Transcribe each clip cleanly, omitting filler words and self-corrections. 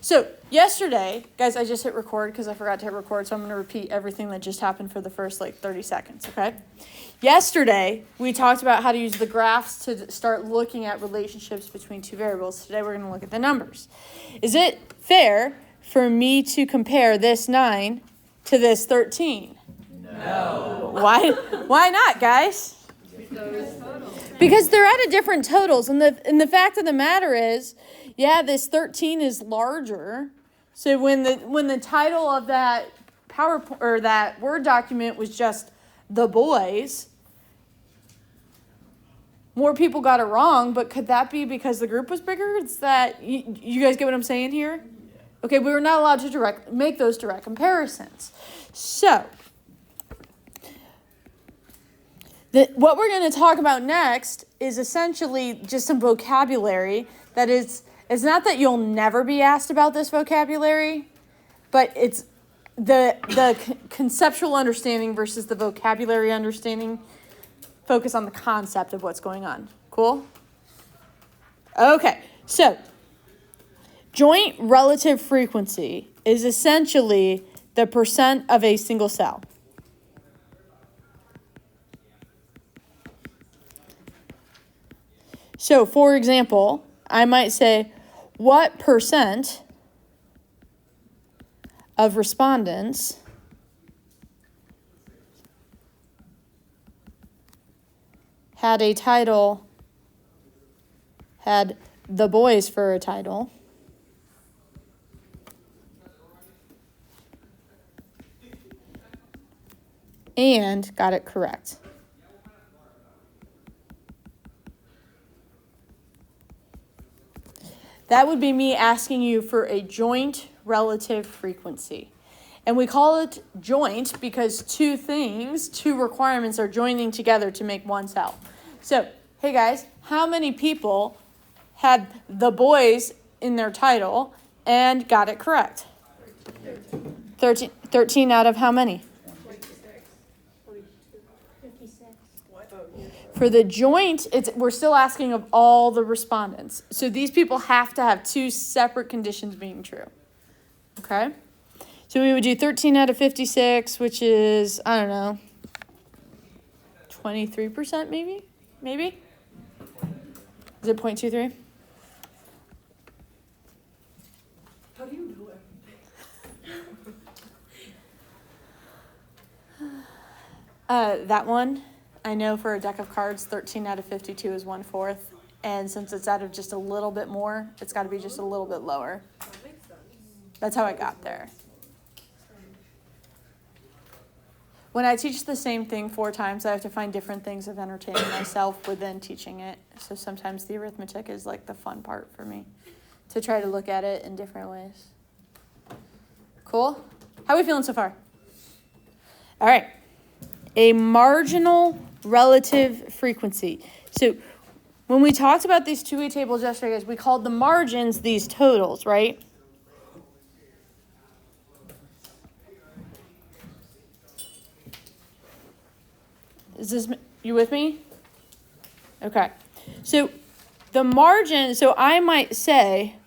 So yesterday, guys, I just hit record because I forgot to hit record, so I'm going to repeat everything that just happened for the first 30 seconds, okay? Yesterday, we talked about how to use the graphs to start looking at relationships between two variables. Today, we're going to look at the numbers. Is it fair for me to compare this 9 to this 13? No. Why not, guys? Because they're at a different totals, and the fact of the matter is, yeah, this 13 is larger. So when the title of that PowerPoint or that Word document was just the boys, more people got it wrong. But could that be because the group was bigger? It's that you guys get what I'm saying here? Okay, we were not allowed to make those direct comparisons. So what we're going to talk about next is essentially just some vocabulary that is. It's not that you'll never be asked about this vocabulary, but it's the conceptual understanding versus the vocabulary understanding. Focus on the concept of what's going on. Cool? Okay, so joint relative frequency is essentially the percent of a single cell. So, for example, I might say, what percent of respondents had the boys for a title, and got it correct? That would be me asking you for a joint relative frequency. And we call it joint because two requirements are joining together to make one cell. So, hey guys, how many people had the boys in their title and got it correct? 13 out of how many? 56. For the joint, we're still asking of all the respondents. So these people have to have two separate conditions being true. Okay? So we would do 13 out of 56, which is, I don't know, 23% maybe? Maybe? Is it 0.23? How do you know it? That one. I know for a deck of cards, 13 out of 52 is 1/4. And since it's out of just a little bit more, it's got to be just a little bit lower. That makes sense. That's how I got there. When I teach the same thing 4 times, I have to find different things of entertaining myself within teaching it. So sometimes the arithmetic is like the fun part for me, to try to look at it in different ways. Cool? How are we feeling so far? All right. A marginal relative frequency. So when we talked about these two-way tables yesterday, guys, we called the margins these totals, right? You with me? Okay. So the margin, so I might say,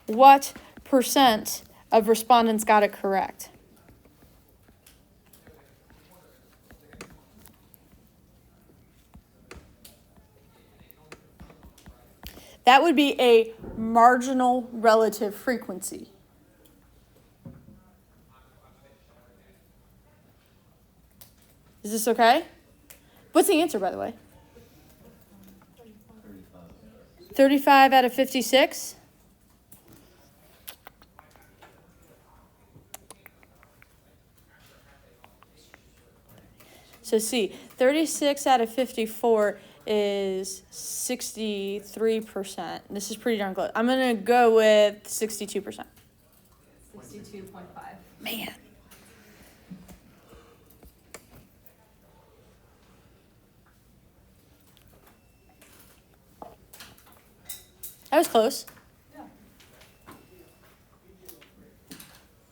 what percent of respondents got it correct? That would be a marginal relative frequency. Is this okay? What's the answer, by the way? 35 out of 56? So see, 36 out of 54 is 63%. This is pretty darn close. I'm going to go with 62%. 62.5. Man. That was close. Yeah.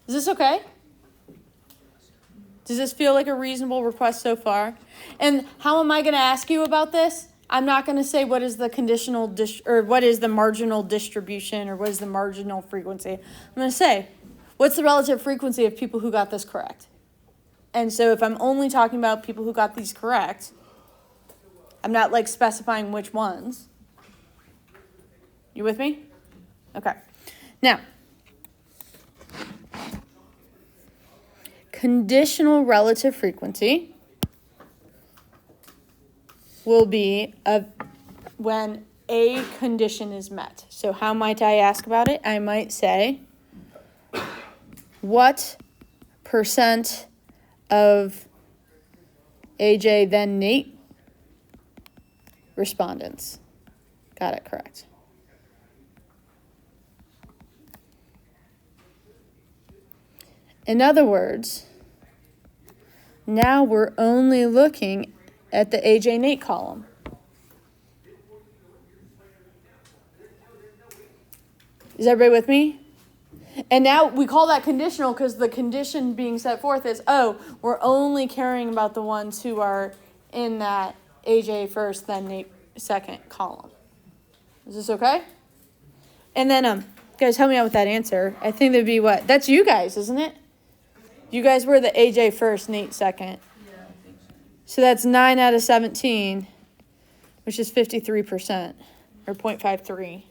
Is this okay? Does this feel like a reasonable request so far? And how am I going to ask you about this? I'm not going to say what is the conditional or what is the marginal distribution or what is the marginal frequency. I'm going to say, what's the relative frequency of people who got this correct? And so if I'm only talking about people who got these correct, I'm not like specifying which ones. You with me? Okay. Now, conditional relative frequency will be when a condition is met. So how might I ask about it? I might say, what percent of AJ then Nate respondents got it correct? In other words, now we're only looking at the AJ Nate column. Is everybody with me? And now we call that conditional because the condition being set forth is, oh, we're only caring about the ones who are in that AJ first, then Nate second column. Is this okay? And then, guys, help me out with that answer. I think that'd be what? That's you guys, isn't it? You guys were the AJ first, Nate second. Yeah, I think so. So that's 9 out of 17, which is 53%, or 0.53.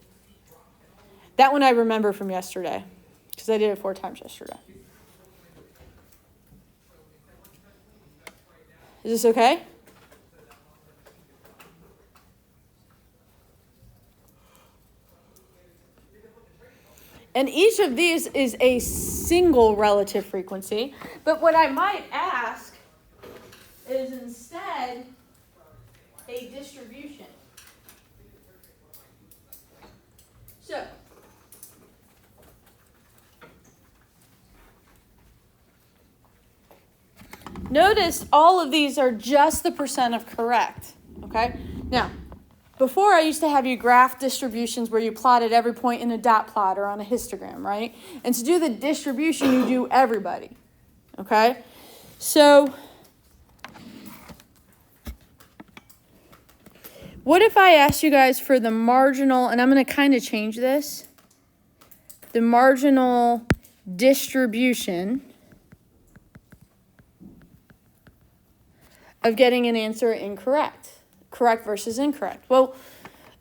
That one I remember from yesterday, because I did it 4 times yesterday. Is this okay? And each of these is a single relative frequency. But what I might ask is instead a distribution. So, notice all of these are just the percent of correct. Okay? Now, before I used to have you graph distributions where you plotted every point in a dot plot or on a histogram, right? And to do the distribution, you do everybody, okay? So, what if I asked you guys for the marginal, and I'm going to kind of change this, the marginal distribution of getting an answer incorrect? Correct versus incorrect. Well,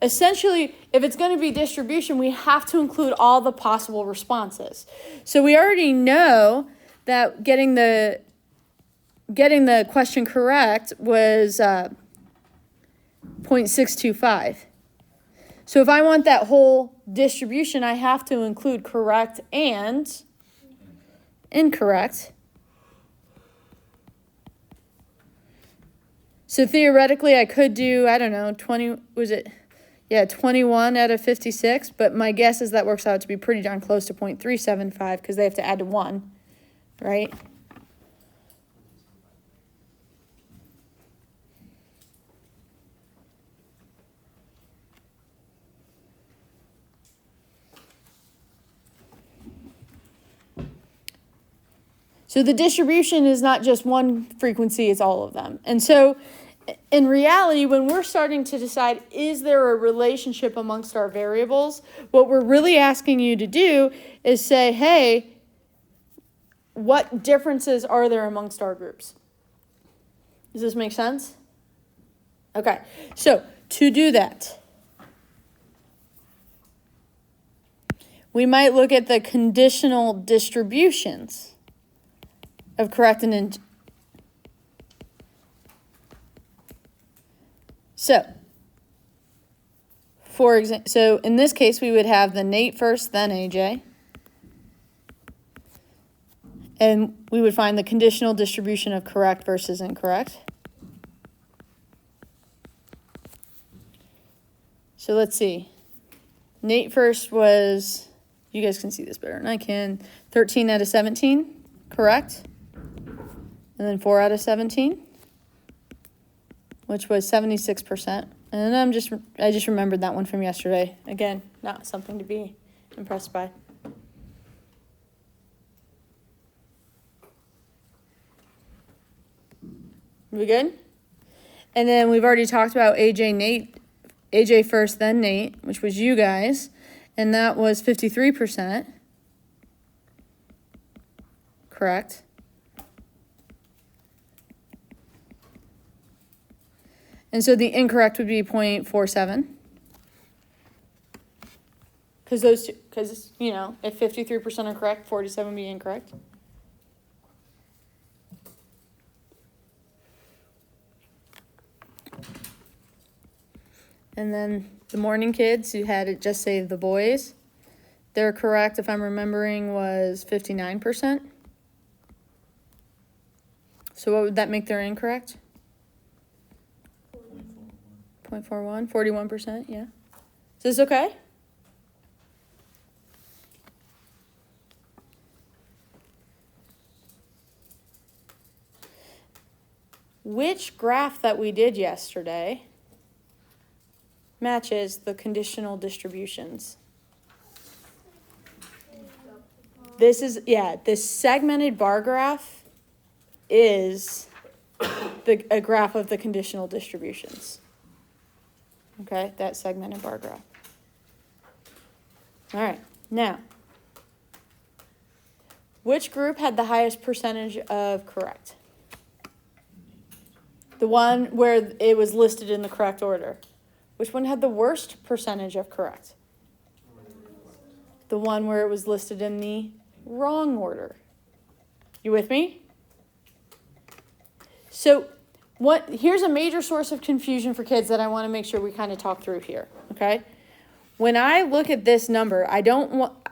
essentially, if it's going to be distribution, we have to include all the possible responses. So we already know that getting the question correct was 0.625. So if I want that whole distribution, I have to include correct and incorrect. So theoretically, I could do, 21 out of 56, but my guess is that works out to be pretty darn close to 0.375 because they have to add to 1, right? So the distribution is not just one frequency, it's all of them. And so in reality, when we're starting to decide, is there a relationship amongst our variables, what we're really asking you to do is say, hey, what differences are there amongst our groups? Does this make sense? Okay, so to do that, we might look at the conditional distributions of correct and So, for example, so in this case, we would have the Nate first, then AJ. And we would find the conditional distribution of correct versus incorrect. So let's see. Nate first was, you guys can see this better than I can, 13 out of 17, correct? And then 4 out of 17. Which was 76%. And I just remembered that one from yesterday. Again, not something to be impressed by. We good? And then we've already talked about AJ first, then Nate, which was you guys. And that was 53%. Correct. And so the incorrect would be 0.47. Because if 53% are correct, 47 would be incorrect. And then the morning kids who had it just say the boys, they're correct, if I'm remembering, was 59%. So what would that make their incorrect? 0.41, 41%, yeah. Is this okay? Which graph that we did yesterday matches the conditional distributions? This segmented bar graph is a graph of the conditional distributions. Okay, that segmented bar graph. All right, now, which group had the highest percentage of correct? The one where it was listed in the correct order. Which one had the worst percentage of correct? The one where it was listed in the wrong order. You with me? So here's a major source of confusion for kids that I want to make sure we kind of talk through here, okay? When I look at this number,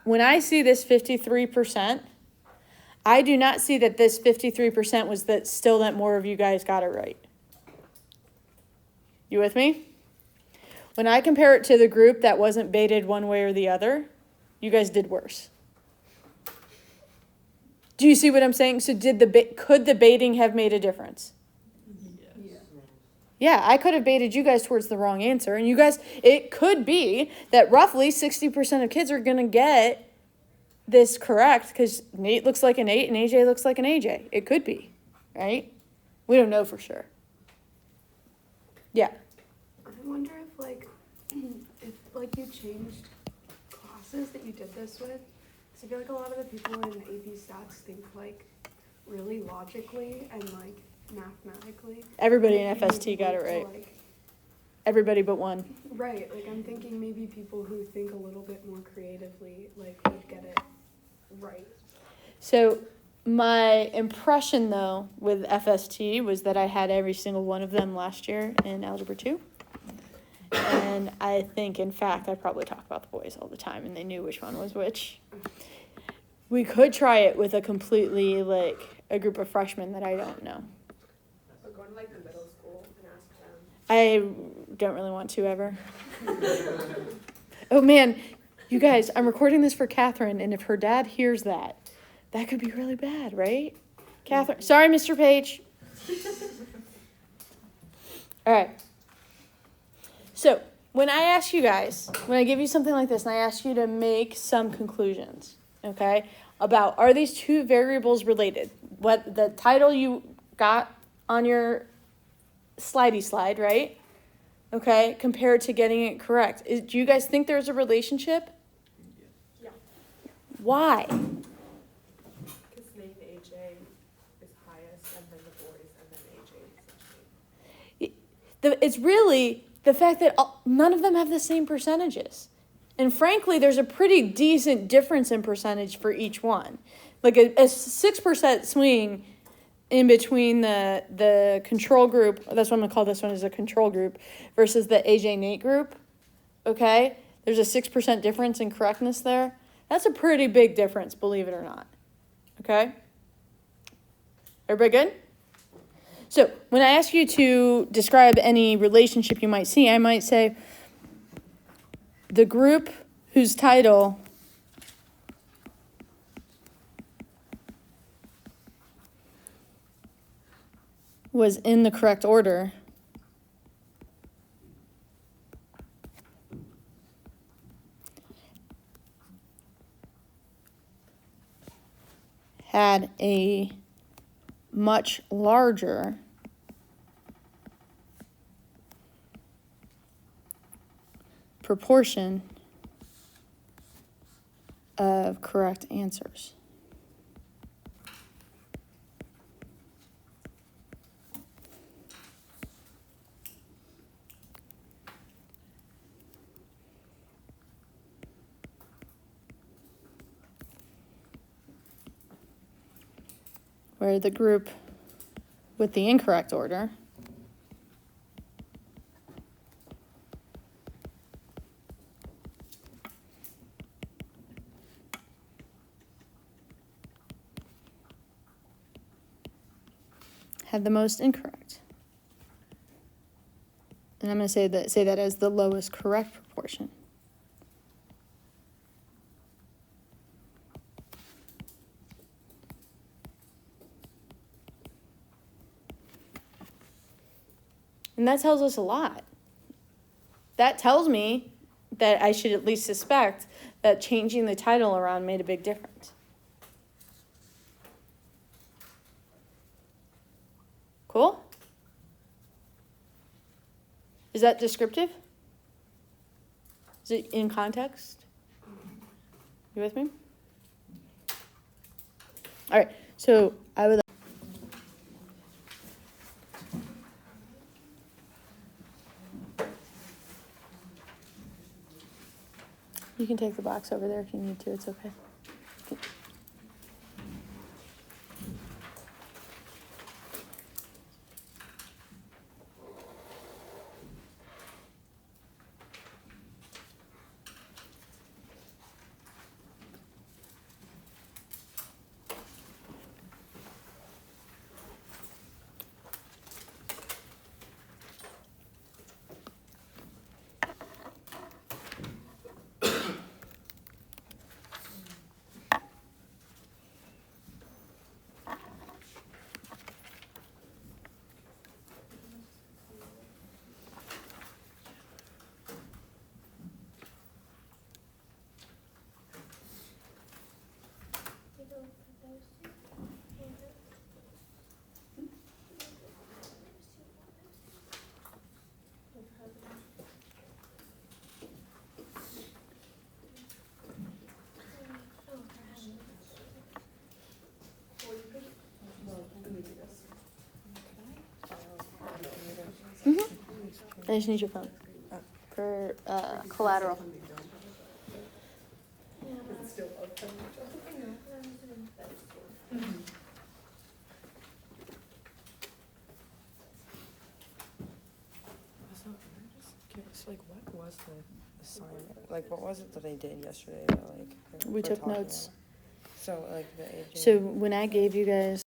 when I see this 53%, I do not see that this 53% was that more of you guys got it right. You with me? When I compare it to the group that wasn't baited one way or the other, you guys did worse. Do you see what I'm saying? So could the baiting have made a difference? Yeah, I could have baited you guys towards the wrong answer. And you guys, it could be that roughly 60% of kids are going to get this correct because Nate looks like an 8 and AJ looks like an AJ. It could be, right? We don't know for sure. Yeah. I wonder if you changed classes that you did this with. Because I feel like a lot of the people in AP Stats think really logically and mathematically. Everybody in FST got it right. Everybody but one. Right. I'm thinking maybe people who think a little bit more creatively would get it right. So my impression though with FST was that I had every single one of them last year in Algebra 2. And I think, in fact, I probably talk about the boys all the time, and they knew which one was which. We could try it with a completely, a group of freshmen that I don't know. So go to, the middle school and ask them. I don't really want to ever. Oh, man, you guys, I'm recording this for Catherine, and if her dad hears that could be really bad, right? Catherine, sorry, Mr. Page. All right. So, when I give you something like this, and I ask you to make some conclusions, okay, about are these two variables related? What the title you got on your slidey slide, right? Okay, compared to getting it correct. Do you guys think there's a relationship? Yeah. Why? Because Nate and AJ is highest, and then the boys, and then AJ is It's really the fact that none of them have the same percentages. And frankly, there's a pretty decent difference in percentage for each one. Like a 6% swing in between the control group, that's what I'm going to call this one, is a control group, versus the AJ Nate group, okay? There's a 6% difference in correctness there. That's a pretty big difference, believe it or not, okay? Everybody good? So when I ask you to describe any relationship you might see, I might say the group whose title was in the correct order had a much larger proportion of correct answers. Where the group with the incorrect order had the most incorrect. And I'm going to say that as the lowest correct proportion. And that tells us a lot. That tells me that I should at least suspect that changing the title around made a big difference. Cool? Is that descriptive? Is it in context? You with me? All right, so I would. You can take the box over there if you need to, it's okay. I just need your phone for collateral. Like, what was the assignment? Like, what was it that I did yesterday? That, like, We took notes. About? So, like, the AJ. So when I gave you guys